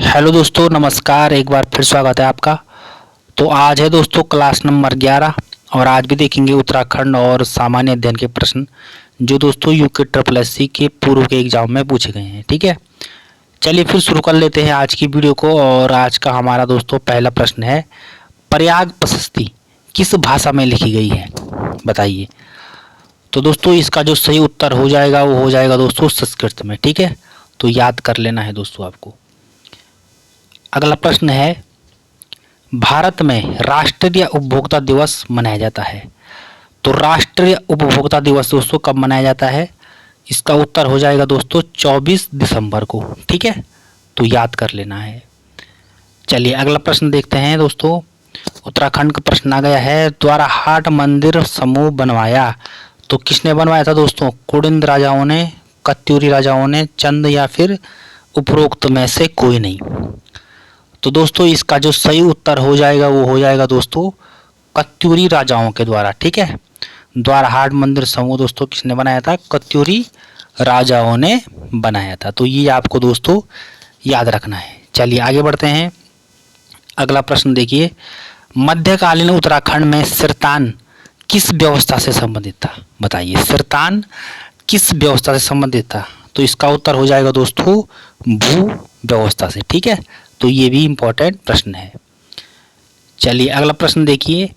Hello दोस्तों, नमस्कार। एक बार फिर स्वागत है आपका। तो आज है दोस्तों क्लास नंबर 11 और आज भी देखेंगे उत्तराखंड और सामान्य अध्ययन के प्रश्न जो दोस्तों यूके ट्रिपल एससी के पूर्व के एग्जाम में पूछे गए हैं। ठीक है, चलिए फिर शुरू कर लेते हैं आज की वीडियो को। और आज का हमारा दोस्तों पहला प्रश्न है, प्रयाग प्रशस्ति किस भाषा में लिखी गई है, बताइए। तो दोस्तों इसका जो सही उत्तर हो जाएगा वो हो जाएगा दोस्तों संस्कृत में। ठीक है, तो याद कर लेना है दोस्तों आपको। अगला प्रश्न है, भारत में राष्ट्रीय उपभोक्ता दिवस मनाया जाता है। तो राष्ट्रीय उपभोक्ता दिवस दोस्तों कब मनाया जाता है? इसका उत्तर हो जाएगा दोस्तों 24 दिसंबर को। ठीक है, तो याद कर लेना है। चलिए अगला प्रश्न देखते हैं दोस्तों। उत्तराखंड का प्रश्न आ गया है, द्वाराहाट मंदिर समूह बनवाया। तो किसने बनवाया था दोस्तों? कुड़िंद राजाओं ने, कत्यूरी राजाओं ने, चंद या फिर उपरोक्त में से कोई नहीं। तो दोस्तों इसका जो सही उत्तर हो जाएगा वो हो जाएगा दोस्तों कत्यूरी राजाओं के द्वारा। ठीक है, द्वाराहाट मंदिर समूह दोस्तों किसने बनाया था? कत्यूरी राजाओं ने बनाया था। तो ये आपको दोस्तों याद रखना है। चलिए आगे बढ़ते हैं। अगला प्रश्न देखिए, मध्यकालीन उत्तराखंड में सिरतान किस व्यवस्था से संबंधित था? बताइए, सिरतान किस व्यवस्था से संबंधित था? तो इसका उत्तर हो जाएगा दोस्तों भू व्यवस्था से। ठीक है, तो ये भी इंपॉर्टेंट प्रश्न है। चलिए अगला प्रश्न देखिए,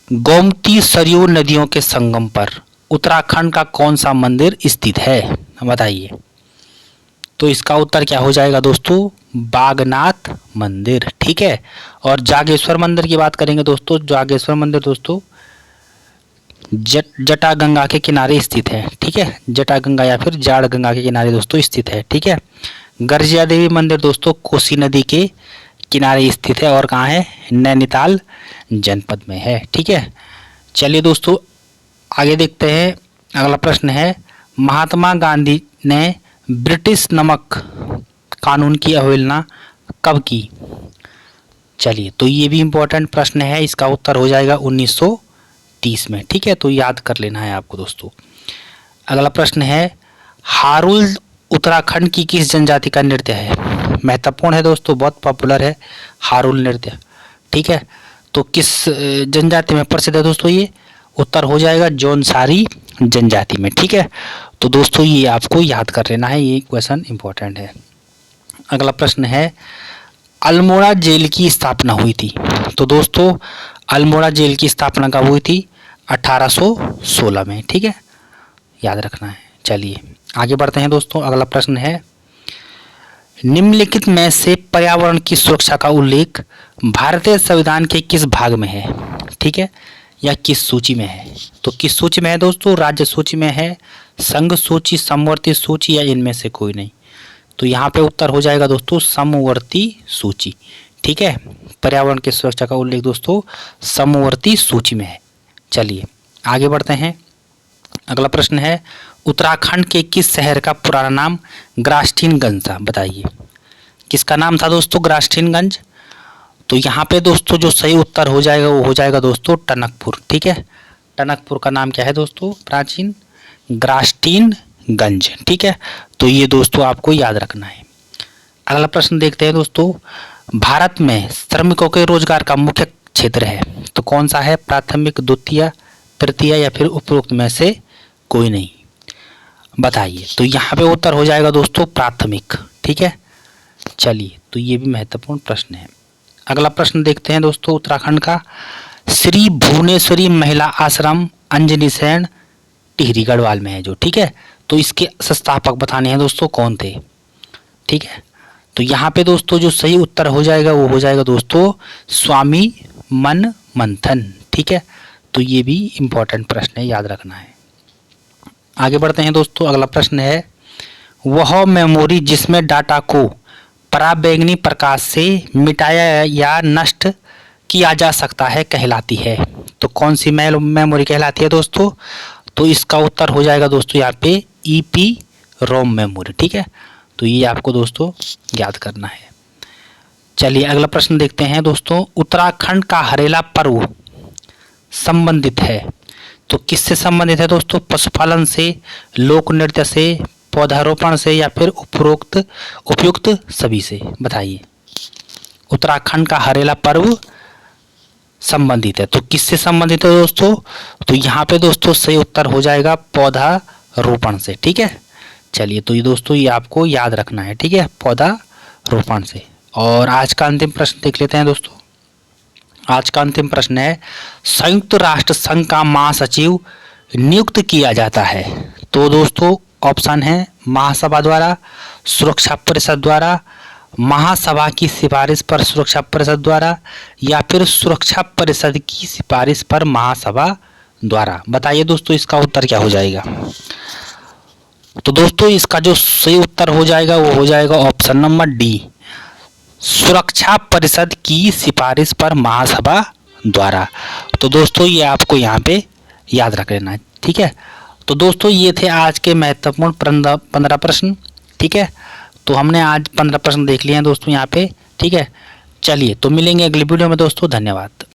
गोमती सरयू नदियों के संगम पर उत्तराखंड का कौन सा मंदिर स्थित है? बताइए। तो इसका उत्तर क्या हो जाएगा दोस्तों? बागनाथ मंदिर। ठीक है, और जागेश्वर मंदिर की बात करेंगे दोस्तों। जागेश्वर मंदिर दोस्तों जटागंगा के किनारे स्थित है। ठीक है, जटागंगा या फिर जाड़ गंगा के किनारे दोस्तों स्थित है। ठीक है, गर्जिया देवी मंदिर दोस्तों कोसी नदी के किनारे स्थित है और कहाँ है? नैनीताल जनपद में है। ठीक है, चलिए दोस्तों आगे देखते हैं। अगला प्रश्न है, महात्मा गांधी ने ब्रिटिश नमक कानून की अवहेलना कब की? चलिए, तो ये भी इंपॉर्टेंट प्रश्न है। इसका उत्तर हो जाएगा 1930 में। ठीक है, तो याद कर लेना है आपको दोस्तों। अगला प्रश्न है, हारुल उत्तराखंड की किस जनजाति का नृत्य है? महत्वपूर्ण है दोस्तों, बहुत पॉपुलर है हारुल नृत्य। ठीक है, तो किस जनजाति में प्रसिद्ध है दोस्तों? ये उत्तर हो जाएगा जौनसारी जनजाति में। ठीक है, तो दोस्तों ये आपको याद कर लेना है, ये क्वेश्चन इंपॉर्टेंट है। अगला प्रश्न है, अल्मोड़ा जेल की स्थापना हुई थी। तो दोस्तों अल्मोड़ा जेल की स्थापना कब हुई थी? 1816 में। ठीक है, याद रखना है। चलिए आगे बढ़ते हैं दोस्तों। अगला प्रश्न है, निम्नलिखित में से पर्यावरण की सुरक्षा का उल्लेख भारतीय संविधान के किस भाग में है? ठीक है, या किस सूची में है? तो किस सूची में है दोस्तों? राज्य सूची में है, संघ सूची, समवर्ती सूची या इनमें से कोई नहीं? तो यहाँ पे उत्तर हो जाएगा दोस्तों समवर्ती सूची। ठीक है, पर्यावरण की सुरक्षा का उल्लेख दोस्तों समवर्ती सूची में है। चलिए आगे बढ़ते हैं। अगला प्रश्न है, उत्तराखंड के किस शहर का पुराना नाम ग्रास्टिनगंज था? बताइए, किसका नाम था दोस्तों ग्रास्टिनगंज? तो यहाँ पे दोस्तों जो सही उत्तर हो जाएगा वो हो जाएगा दोस्तों टनकपुर। ठीक है, टनकपुर का नाम क्या है दोस्तों प्राचीन? ग्रास्टिनगंज। ठीक है, तो ये दोस्तों आपको याद रखना है। अगला प्रश्न देखते हैं दोस्तों, भारत में श्रमिकों के रोजगार का मुख्य क्षेत्र है तो कौन सा है? प्राथमिक, द्वितीय, तृतीय या फिर उपरोक्त में से कोई नहीं? बताइए। तो यहाँ पे उत्तर हो जाएगा दोस्तों प्राथमिक। ठीक है, चलिए तो ये भी महत्वपूर्ण प्रश्न है। अगला प्रश्न देखते हैं दोस्तों उत्तराखंड का, श्री भुवनेश्वरी महिला आश्रम अंजनी सैन टिहरी गढ़वाल में है जो। ठीक है, तो इसके संस्थापक बताने हैं दोस्तों कौन थे? ठीक है, तो यहाँ पे दोस्तों जो सही उत्तर हो जाएगा वो हो जाएगा दोस्तों स्वामी मनमंथन। ठीक है, तो ये भी इंपॉर्टेंट प्रश्न है, याद रखना है। आगे बढ़ते हैं दोस्तों। अगला प्रश्न है, वह मेमोरी जिसमें डाटा को पराबैंगनी प्रकाश से मिटाया या नष्ट किया जा सकता है कहलाती है। तो कौन सी मेमोरी कहलाती है दोस्तों? तो इसका उत्तर हो जाएगा दोस्तों यहाँ पे ईपी रोम मेमोरी। ठीक है, तो ये आपको दोस्तों याद करना है। चलिए अगला प्रश्न देखते हैं दोस्तों, उत्तराखंड का हरेला पर्व संबंधित है तो किससे संबंधित है दोस्तों? पशुपालन से, लोक नृत्य से, पौधारोपण से या फिर उपयुक्त सभी से? बताइए। उत्तराखंड का हरेला पर्व संबंधित है, तो किससे संबंधित है दोस्तों? तो यहाँ पे दोस्तों सही उत्तर हो जाएगा पौधारोपण से। ठीक है, चलिए तो ये दोस्तों ये आपको याद रखना है। ठीक है, पौधारोपण से। और आज का अंतिम प्रश्न देख लेते हैं दोस्तों। आज का अंतिम प्रश्न है, संयुक्त राष्ट्र संघ का महासचिव नियुक्त किया जाता है। तो दोस्तों ऑप्शन है महासभा द्वारा, सुरक्षा परिषद द्वारा, महासभा की सिफारिश पर सुरक्षा परिषद द्वारा, या फिर सुरक्षा परिषद की सिफारिश पर महासभा द्वारा। बताइए दोस्तों इसका उत्तर क्या हो जाएगा? तो दोस्तों इसका जो सही उत्तर हो जाएगा वो हो जाएगा ऑप्शन नंबर डी, सुरक्षा परिषद की सिफारिश पर महासभा द्वारा। तो दोस्तों ये आपको यहाँ पे याद रख लेना है। ठीक है, तो दोस्तों ये थे आज के महत्वपूर्ण 15 प्रश्न। ठीक है, तो हमने आज 15 प्रश्न देख लिए हैं दोस्तों यहाँ पे। ठीक है, चलिए तो मिलेंगे अगली वीडियो में दोस्तों। धन्यवाद।